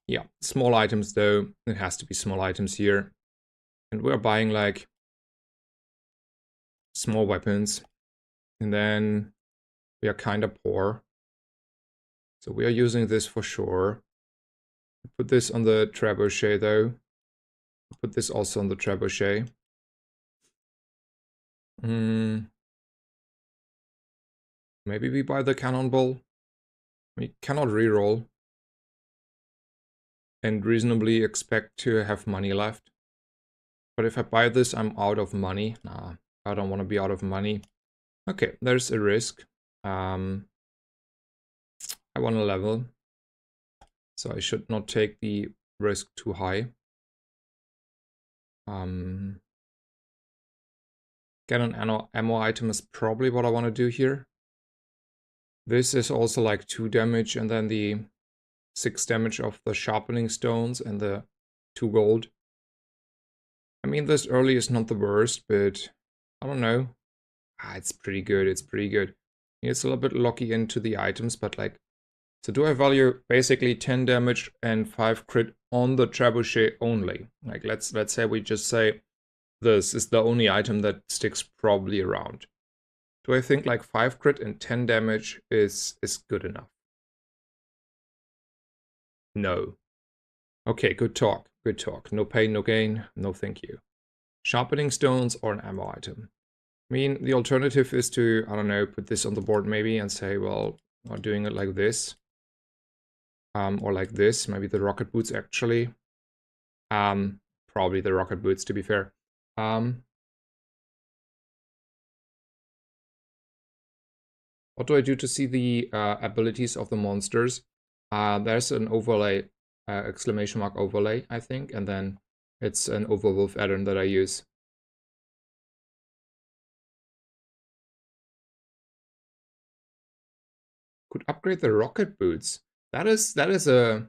Yeah, small items though. It has to be small items here. And we're buying like small weapons. And then we are kind of poor. So we are using this for sure. Put this on the trebuchet though. Put this also on the trebuchet. Maybe we buy the cannonball. We cannot reroll. And reasonably expect to have money left. But if I buy this, I'm out of money. Nah, I don't want to be out of money. Okay, there's a risk. I want a level. So I should not take the risk too high. Get an ammo item is probably what I want to do here. This is also like 2 damage and then the 6 damage of the sharpening stones and the 2 gold. I mean, this early is not the worst, but I don't know. It's pretty good. It's pretty good. It's a little bit locky into the items, but like, so do I value basically 10 damage and 5 crit on the trebuchet only? Like, let's say we just say this is the only item that sticks probably around. Do I think like 5 crit and 10 damage is good enough? No. Okay, good talk. Good talk. No pain, no gain. No thank you. Sharpening stones or an ammo item. I mean, the alternative is to, I don't know, put this on the board maybe and say, well, I'm doing it like this. Or like this. Maybe the rocket boots actually. Probably the rocket boots to be fair. What do I do to see the abilities of the monsters? There's an overlay, exclamation mark overlay, I think, and then it's an overwolf add-on that I use. Could upgrade the rocket boots. That is a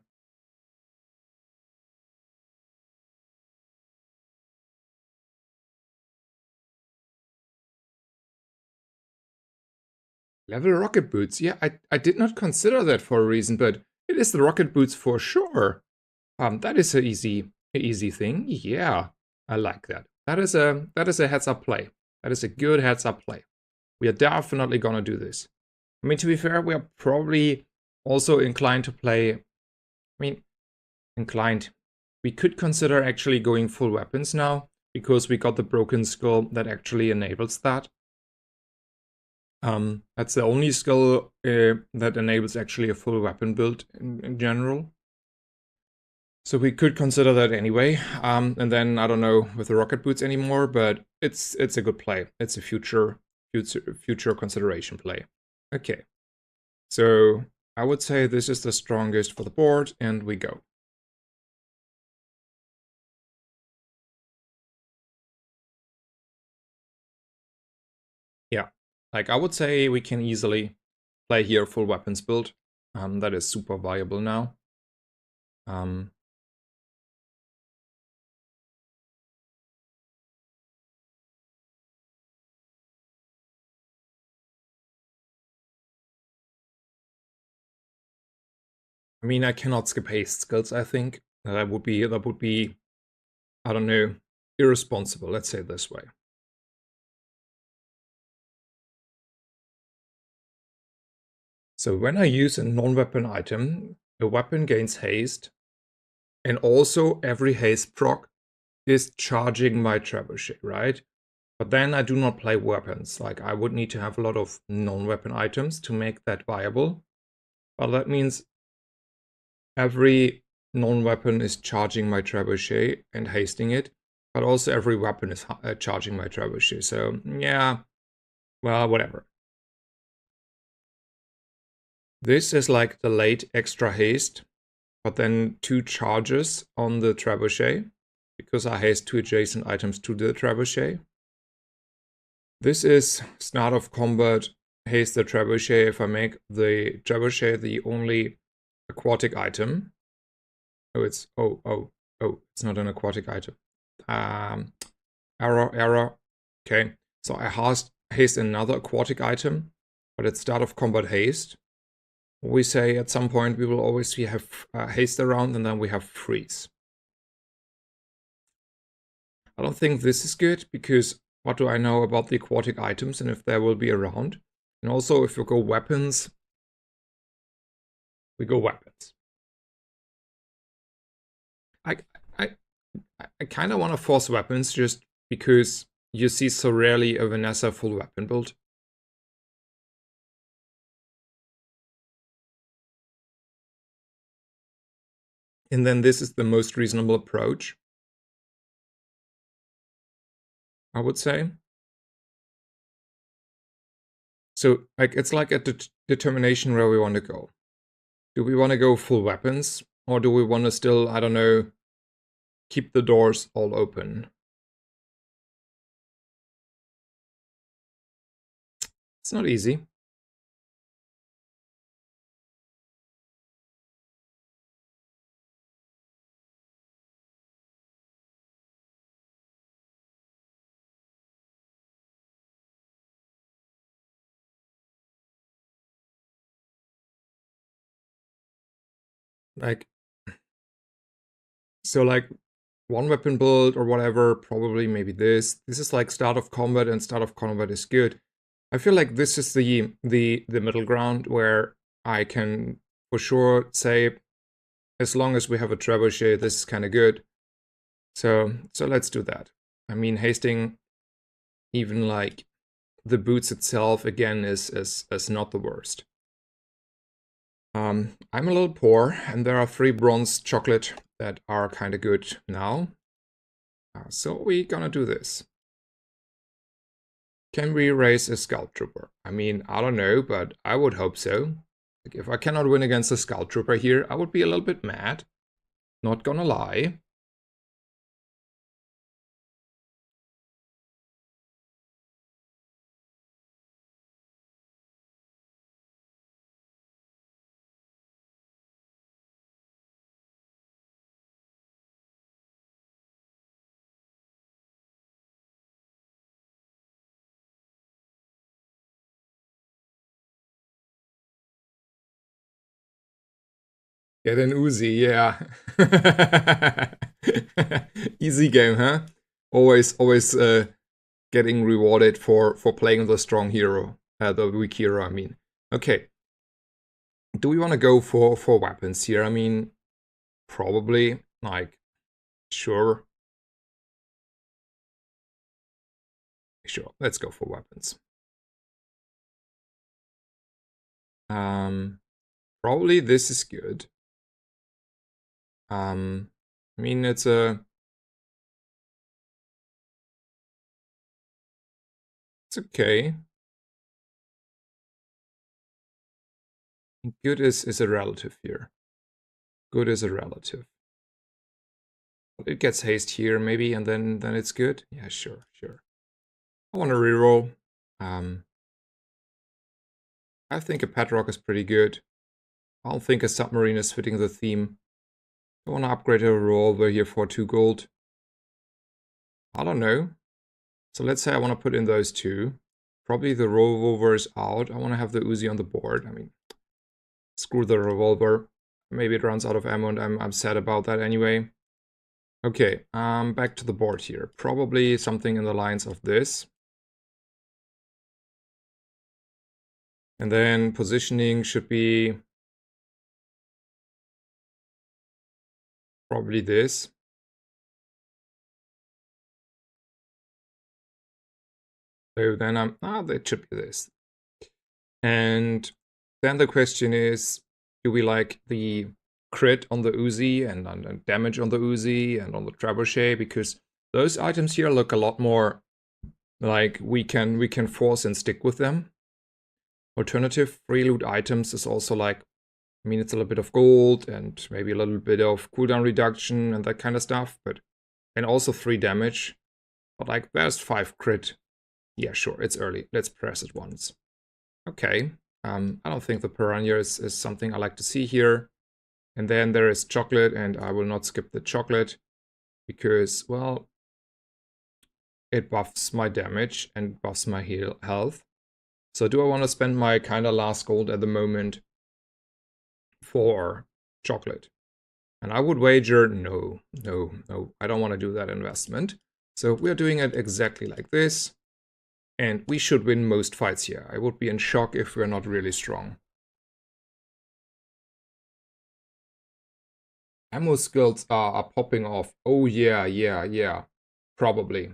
level rocket boots. Yeah, I did not consider that for a reason, but it is the rocket boots for sure. That is an easy thing. Yeah, I like that. That is a heads up play. That is a good heads up play. We are definitely gonna do this. I mean, to be fair, we are probably also inclined to play. I mean, inclined. We could consider actually going full weapons now because we got the broken skull that actually enables that. That's the only skill that enables actually a full weapon build in general. So we could consider that anyway. And then I don't know with the rocket boots anymore, but it's a good play. It's a future consideration play. Okay. So I would say this is the strongest for the board, and we go. Yeah, like I would say we can easily play here full weapons build. That is super viable now. I mean, I cannot skip haste skills, I think. That would be, I don't know, irresponsible, let's say it this way. So when I use a non-weapon item, a weapon gains haste, and also every haste proc is charging my trebuchet, right? But then I do not play weapons. Like I would need to have a lot of non-weapon items to make that viable. But that means every non-weapon is charging my trebuchet and hasting it, but also every weapon is charging my trebuchet. So yeah, well, whatever. This is like the late extra haste, but then 2 charges on the trebuchet because I haste 2 adjacent items to the trebuchet. This is start of combat, haste the trebuchet if I make the trebuchet the only aquatic item. Oh, it's it's not an aquatic item. Error. Okay, so I haste another aquatic item, but it's start of combat haste. We say at some point we will always have haste around, and then we have freeze. I don't think this is good, because what do I know about the aquatic items and if they will be around? And also, if we go weapons, we go weapons. I kind of want to force weapons just because you see so rarely a Vanessa full weapon build. And then this is the most reasonable approach, I would say. So like it's like a determination where we want to go. Do we want to go full weapons, or do we want to still, I don't know, keep the doors all open? It's not easy. Like, so like one weapon build or whatever, probably maybe this. This is like start of combat, and start of combat is good. I feel like this is the middle ground where I can for sure say, as long as we have a trebuchet, this is kind of good. So let's do that. I mean, hasting even like the boots itself again is not the worst. I'm a little poor, and there are 3 bronze chocolate that are kind of good now. So we're gonna do this. Can we raise a Skull Trooper? I mean, I don't know, but I would hope so. Like, if I cannot win against a Skull Trooper here, I would be a little bit mad. Not gonna lie. Get an Uzi, yeah. Easy game, huh? Always getting rewarded for playing the strong hero, the weak hero, I mean. Okay. Do we want to go for weapons here? I mean, probably, like, sure. Sure, let's go for weapons. Probably this is good. I mean, it's okay. Good is a relative here. Good is a relative. It gets haste here maybe, and then it's good. Yeah, sure. I want to reroll. I think a Petrock is pretty good. I don't think a submarine is fitting the theme. I want to upgrade a revolver here for 2 gold. I don't know. So let's say I want to put in those 2. Probably the revolver is out. I want to have the Uzi on the board. I mean, screw the revolver. Maybe it runs out of ammo, and I'm sad about that anyway. Okay, back to the board here. Probably something in the lines of this. And then positioning should be probably this. So then that should be this. And then the question is, do we like the crit on the Uzi and on the damage on the Uzi and on the trebuchet? Because those items here look a lot more like we can force and stick with them. Alternative free loot items is also like, I mean, it's a little bit of gold and maybe a little bit of cooldown reduction and that kind of stuff, but and also 3 damage. But like, there's 5 crit. Yeah, sure, it's early. Let's press it once. Okay. I don't think the piranha is something I like to see here. And then there is chocolate, and I will not skip the chocolate because, well, it buffs my damage and buffs my health. So do I want to spend my kind of last gold at the moment for chocolate. And I would wager, no, I don't want to do that investment. So we're doing it exactly like this. And we should win most fights here. I would be in shock if we're not really strong. Ammo skills are popping off. Oh yeah. Probably.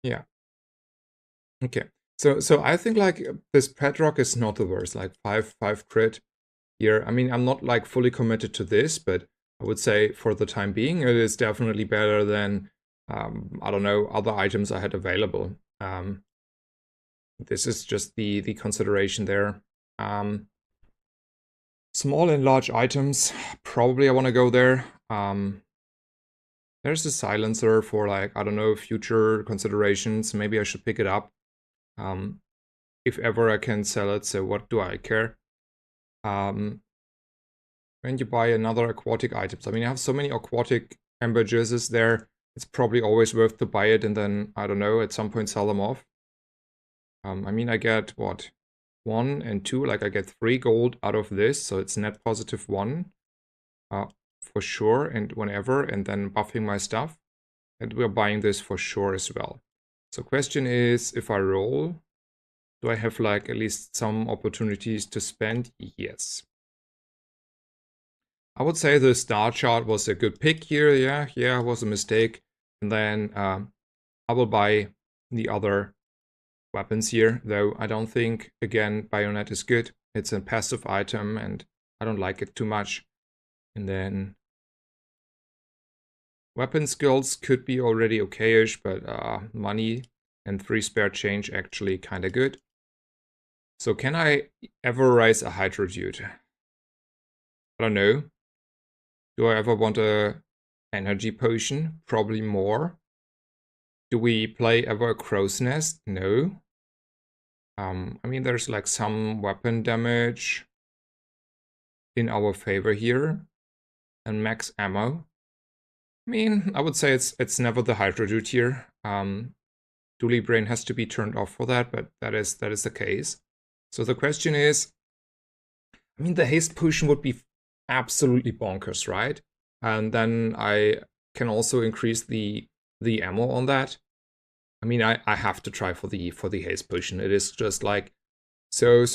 Yeah. Okay. So I think like this Bedrock is not the worst. Like 5 crit here. I mean, I'm not like fully committed to this, but I would say for the time being, it is definitely better than I don't know, other items I had available. This is just the consideration there. Small and large items, probably I want to go there. There's a silencer for like, I don't know, future considerations. Maybe I should pick it up. If ever I can sell it, so what do I care? When you buy another aquatic items, I mean, I have so many aquatic amber jerseys there, it's probably always worth to buy it and then, I don't know, at some point sell them off. I mean, I get, what, 1 and 2, like I get 3 gold out of this, so it's net positive 1, for sure, and whenever, and then buffing my stuff. And we're buying this for sure as well. So question is, if I roll, do I have like at least some opportunities to spend? Yes. I would say the star chart was a good pick here. Yeah, it was a mistake. And then I will buy the other weapons here, though I don't think, again, bayonet is good. It's a passive item and I don't like it too much. And then weapon skills could be already okayish, but money and 3 spare change actually kind of good. So can I ever rise a Hydro Dude? I don't know. Do I ever want a energy potion? Probably more. Do we play ever a Crow's Nest? No. I mean, there's like some weapon damage in our favor here. And max ammo. I mean, I would say it's never the Hydro Dude here. Dually Brain has to be turned off for that, but that is the case. So the question is, I mean, the haste potion would be absolutely bonkers, right? And then I can also increase the ammo on that. I mean, I have to try for the haste potion. It is just like so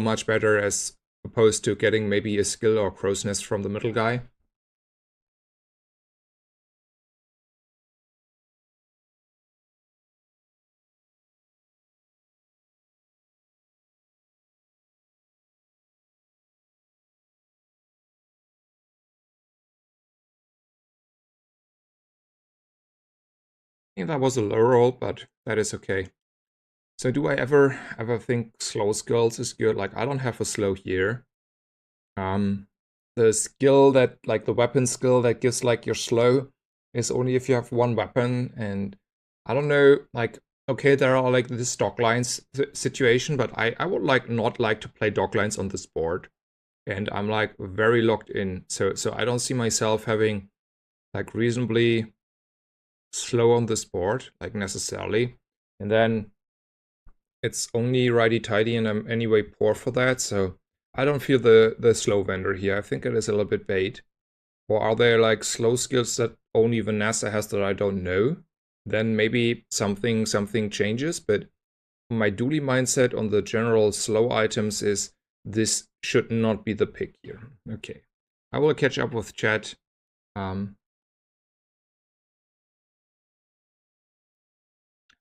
much better as opposed to getting maybe a skill or crow's nest from the middle guy. I think that was a low roll, but that is okay. So do I ever think slow skills is good? Like I don't have a slow here. The skill that, like the weapon skill that gives like your slow is only if you have one weapon, and I don't know, like, okay, there are like this dock lines situation, but I would like not like to play dock lines on this board. And I'm like very locked in. So I don't see myself having like reasonably slow on this board, like necessarily. And then it's only righty-tighty and I'm anyway poor for that, so I don't feel the slow vendor here. I think it is a little bit bait. Or are there like slow skills that only Vanessa has that I don't know? Then maybe something changes, but my dually mindset on the general slow items is this should not be the pick here. Okay. I will catch up with chat.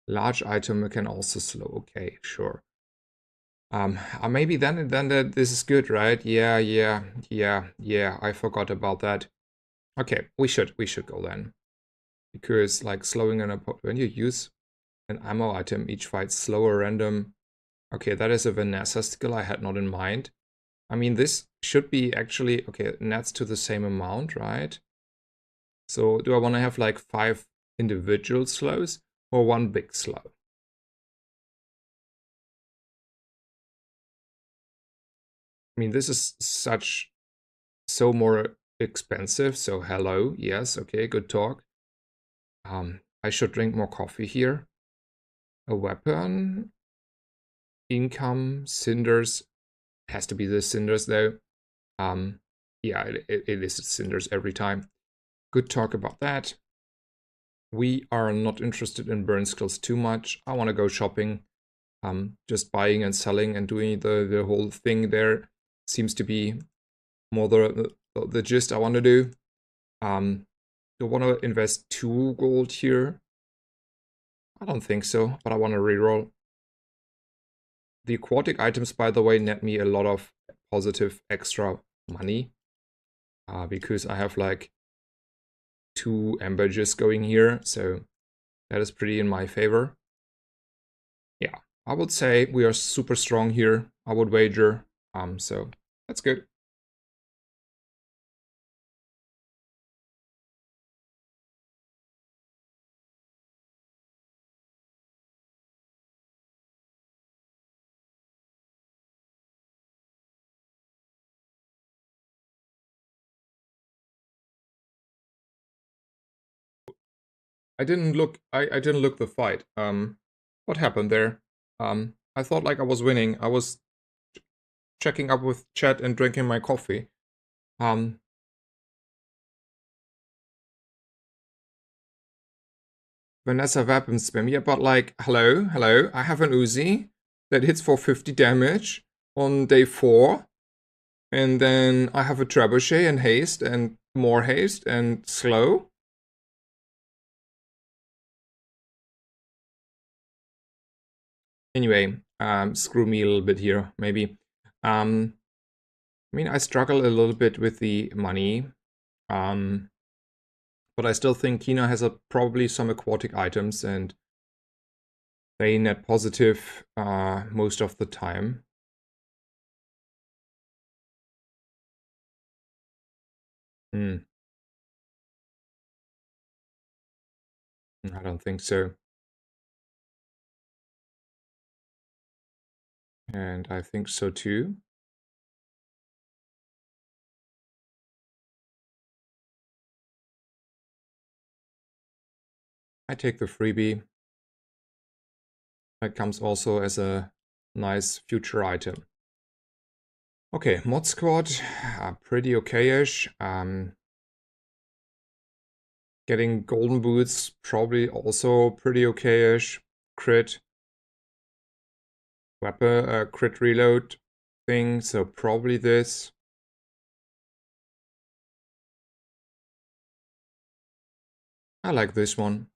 Large item can also slow. Okay, sure. Maybe then this is good, right? Yeah. I forgot about that. Okay, we should go then, because like slowing when you use an ammo item, each fight slower random. Okay, that is a Vanessa skill I had not in mind. I mean, this should be actually, okay, nets to the same amount, right? So do I want to have like 5 individual slows or one big slow? I mean, this is so more expensive. So hello, yes, okay, good talk. I should drink more coffee here. A weapon, income, cinders. Has to be the cinders though. Yeah, it is cinders every time. Good talk about that. We are not interested in burn skills too much. I want to go shopping. Just buying and selling and doing the whole thing there seems to be more the gist I want to do. Do I want to invest 2 gold here? I don't think so, but I want to reroll. The aquatic items, by the way, net me a lot of positive extra money. Because I have like 2 ambushes going here, so that is pretty in my favor. Yeah, I would say we are super strong here. I would wager. So that's good. I didn't look the fight. What happened there? I thought like I was winning. I was checking up with chat and drinking my coffee. Um, Vanessa weapon spam. Yeah, but like, hello. I have an Uzi that hits for 50 damage on day 4. And then I have a trebuchet and haste and more haste and slow. Anyway, screw me a little bit here, maybe. I mean, I struggle a little bit with the money. But I still think Kina has probably some aquatic items and they net positive most of the time. Hmm. I don't think so. And I think so too. I take the freebie. That comes also as a nice future item. Okay, mod squad, pretty okay-ish. Getting golden boots, probably also pretty okay-ish. Crit. Weapon, crit reload thing, so probably this. I like this one.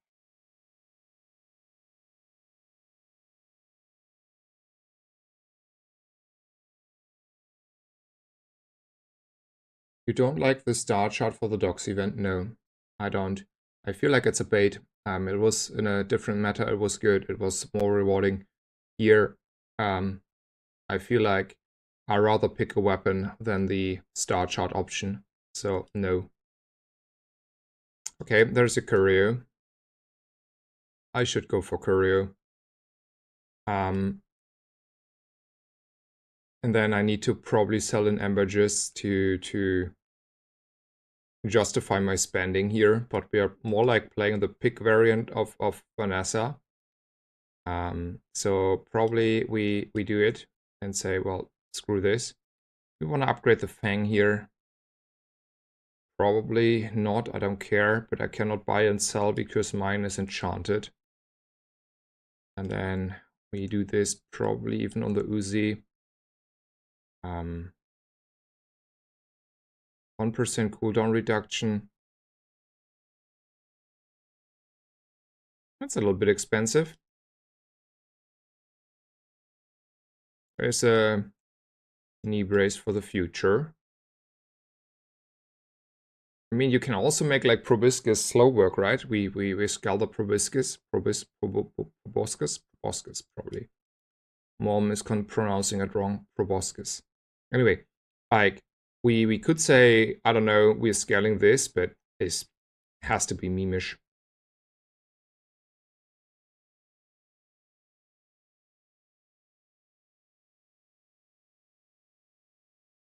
You don't like the star chart for the docks event? No, I don't. I feel like it's a bait. It was in a different meta, it was good. It was more rewarding. Here, I feel like I rather pick a weapon than the star chart option. So, no. Okay, there's a Curio. I should go for Curio. And then I need to probably sell in ambushes to justify my spending here, but we are more like playing the pick variant of Vanessa. So probably we do it and say, well, screw this. We want to upgrade the Fang here. Probably not, I don't care, but I cannot buy and sell because mine is enchanted. And then we do this probably even on the Uzi. 1% cooldown reduction. That's a little bit expensive. There's a knee brace for the future. I mean, you can also make like proboscis slow work, right? We scale the proboscis probably. Mom is pronouncing it wrong. Proboscis. Anyway, like, we could say, I don't know, we're scaling this, but it has to be memeish.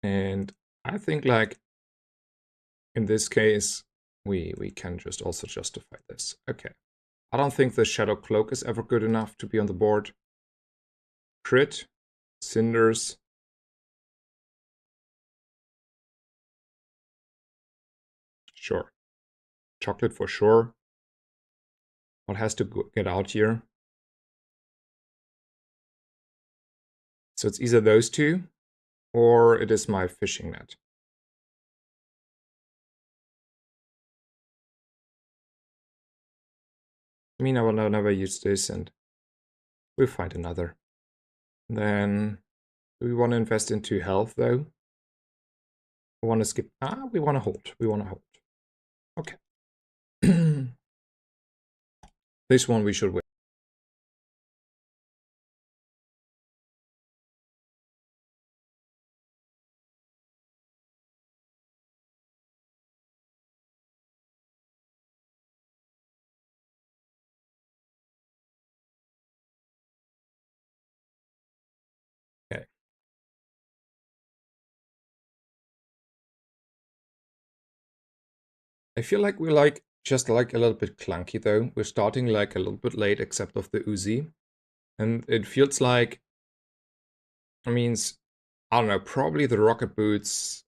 And I think, like, in this case, we can just also justify this. Okay. I don't think the Shadow Cloak is ever good enough to be on the board. Crit, Cinders. Sure. Chocolate for sure. What has to get out here? So it's either those two, or it is my fishing net. I mean, I will never use this, and we'll find another. Then, do we want to invest into health, though? We want to skip. We want to hold. We want to hold. Okay. This one we should win. Okay. I feel like we're like just like a little bit clunky though. We're starting like a little bit late, except of the Uzi, and it feels like, I mean, I don't know, probably the rocket boots.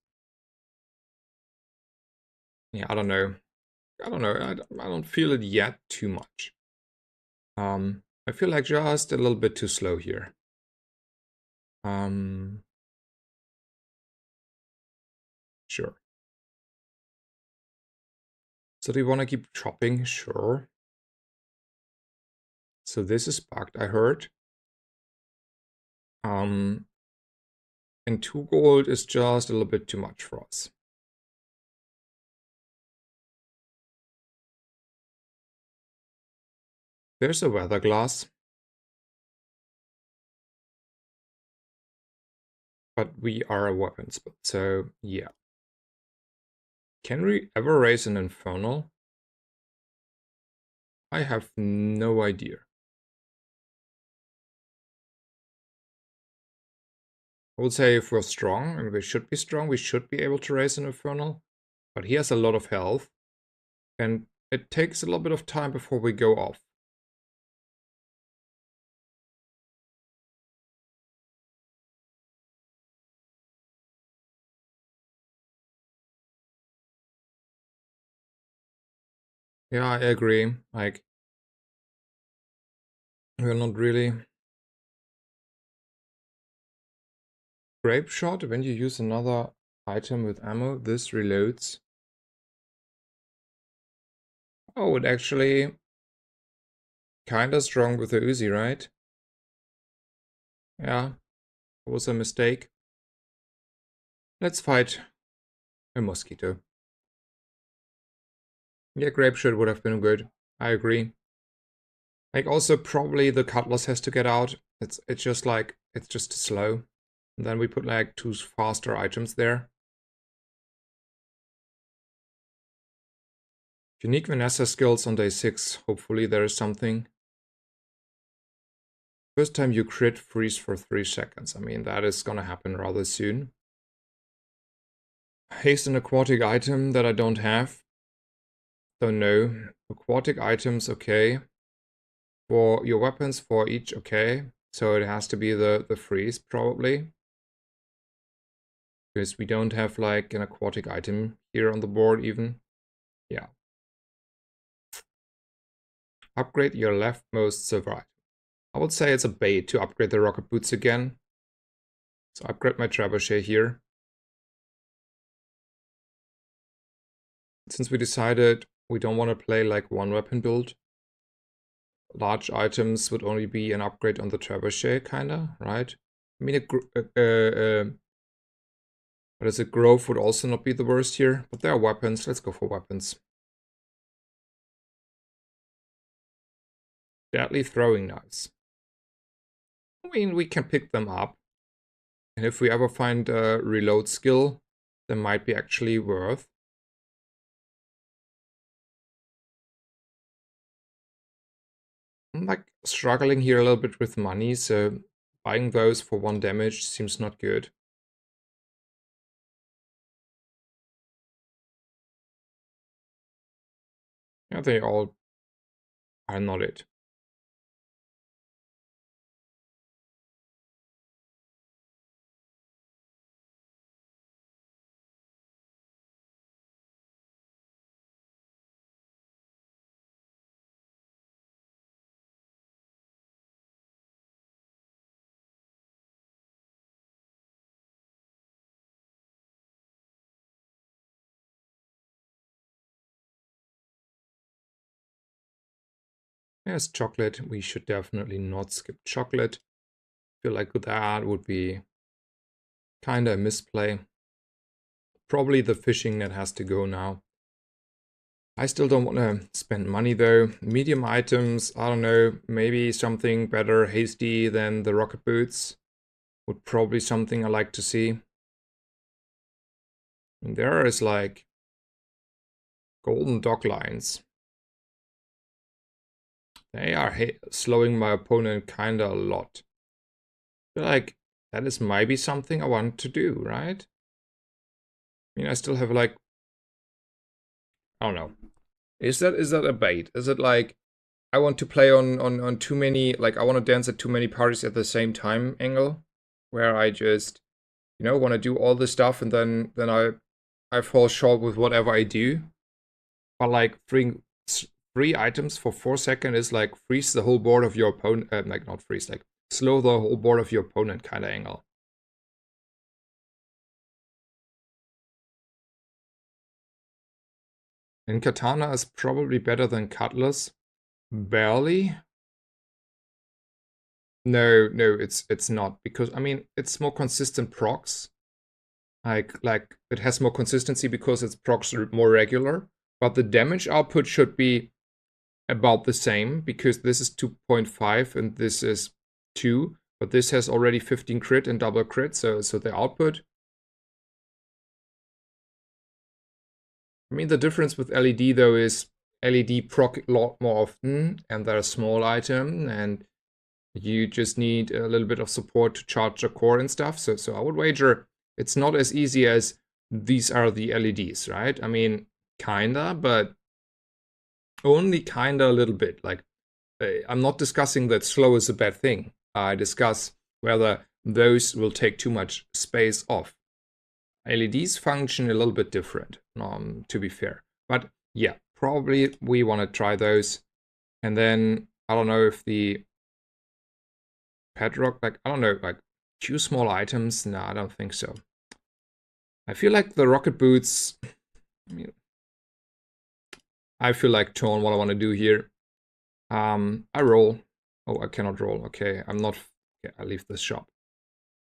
Yeah, I don't know. I don't know. I don't feel it yet too much. I feel like just a little bit too slow here. Sure. So do you want to keep chopping? Sure. So this is bugged, I heard. And 2 gold is just a little bit too much for us. There's a weather glass. But we are a weapons build, so yeah. Can we ever raise an infernal? I have no idea. I would say if we're strong, and we should be strong, we should be able to raise an infernal. But he has a lot of health, and it takes a little bit of time before we go off. Yeah, I agree. Like, we're not really. Grape shot, when you use another item with ammo, this reloads. Oh, it actually kinda strong with the Uzi, right? Yeah, it was a mistake. Let's fight a mosquito. Yeah, grape shot would have been good. I agree. Like, also probably the cutlass has to get out. It's just like, it's just slow. And then we put like 2 faster items there. Unique Vanessa skills on day 6. Hopefully there is something. First time you crit, freeze for 3 seconds. I mean, that is gonna happen rather soon. Haste an aquatic item that I don't have. Don't know. Aquatic items, okay. For your weapons, for each, okay. So it has to be the freeze, probably. Because we don't have like an aquatic item here on the board even. Yeah. Upgrade your leftmost silver item. I would say it's a bait to upgrade the rocket boots again. So upgrade my trebuchet here. Since we decided we don't want to play like one weapon build, large items would only be an upgrade on the trebuchet, kinda, right? I mean, what is it? Growth would also not be the worst here, but there are weapons. Let's go for weapons. Deadly throwing knives. mean, we can pick them up. And if we ever find a reload skill, they might be actually worth. I'm like struggling here a little bit with money, so buying those for 1 damage seems not good. Yeah, they all are not it. Yes, chocolate. We should definitely not skip chocolate. I feel like that would be kind of a misplay. Probably the fishing net has to go now. I still don't want to spend money though. Medium items, I don't know, maybe something better hasty than the rocket boots. Would probably something I like to see. And there is like golden dock lines. They are slowing my opponent kinda a lot. I feel like that is maybe something I want to do, right? I mean, I still have like, I don't know. Is that a bait? Is it like I want to play on too many, like I want to dance at too many parties at the same time angle, where I just, you know, want to do all this stuff and then I fall short with whatever I do. But like three items for 4 seconds is like freeze the whole board of your opponent, like not freeze, like slow the whole board of your opponent kind of angle. And Katana is probably better than Cutlass. Barely. No, it's not, because I mean it's more consistent procs. Like it has more consistency because its procs are more regular. But the damage output should be about the same, because this is 2.5 and this is 2. But this has already 15 crit and double crit, so the output. I mean, the difference with LED though is LED proc a lot more often, and they're a small item, and you just need a little bit of support to charge the core and stuff. So I would wager it's not as easy as these are the LEDs, right? I mean, kinda, but only kinda a little bit. Like, I'm not discussing that slow is a bad thing. I discuss whether those will take too much space off. LEDs function a little bit different, to be fair. But yeah, probably we want to try those. And then, I don't know if the Pedrock, like, I don't know, like, 2 small items? No, I don't think so. I feel like the rocket boots, I mean, I feel like torn what I want to do here. I roll. Oh, I cannot roll. Okay, I'm not, okay, I leave this shop.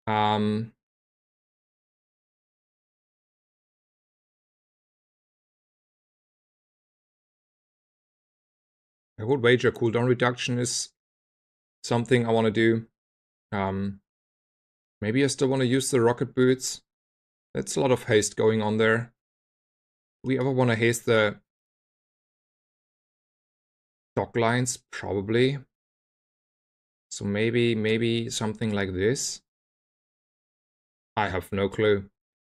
I would wager cooldown reduction is something I want to do. Maybe I still want to use the rocket boots. That's a lot of haste going on there. We ever want to haste the dock lines? Probably. So maybe something like this. I have no clue.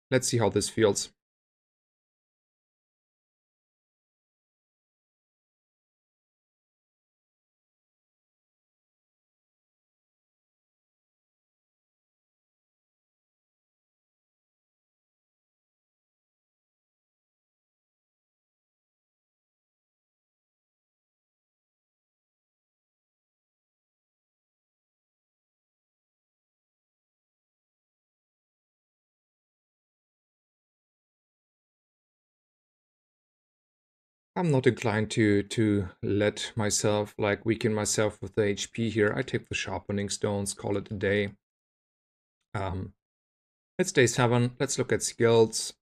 Let's see how this feels. I'm not inclined to let myself, like, weaken myself with the HP here. I take the sharpening stones, call it a day. It's day 7. Let's look at skills.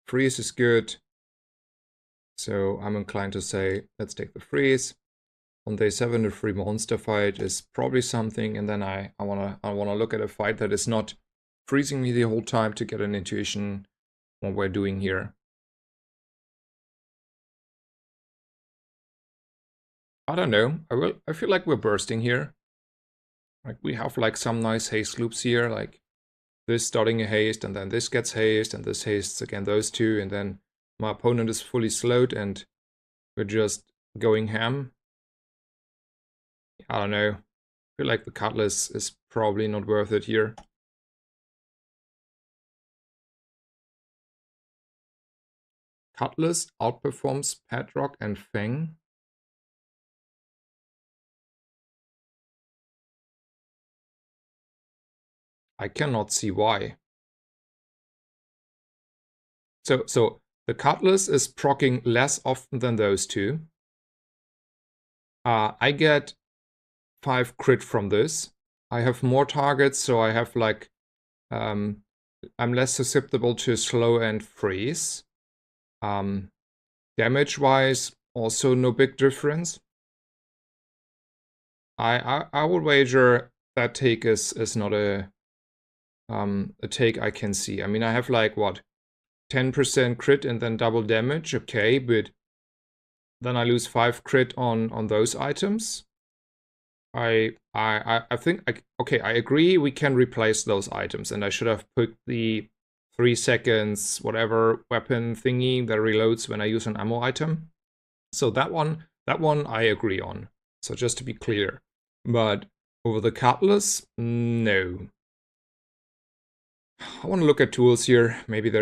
Freeze is good. So I'm inclined to say, let's take the freeze. on day 7 the free monster fight is probably something, and then I wanna look at a fight that is not freezing me the whole time to get an intuition what we're doing here. I don't know. I feel like we're bursting here. Like we have like some nice haste loops here, like this starting a haste, and then this gets haste, and this hastes again those two, and then my opponent is fully slowed, and we're just going ham. I don't know. I feel like the Cutlass is probably not worth it here. Cutlass outperforms Padrock and Fang. I cannot see why. So the Cutlass is proccing less often than those two. I get 5 crit from this. I have more targets, so I have like I'm less susceptible to slow and freeze. Damage-wise, also no big difference. I would wager that take is not a take I can see. I mean, I have like what, 10% crit and then double damage, okay, but then I lose 5 crit on those items. I think okay, I agree we can replace those items, and I should have put the 3 seconds whatever weapon thingy that reloads when I use an ammo item. So that one I agree on. So just to be clear. But over the Cutlass, no. I want to look at tools here. Maybe there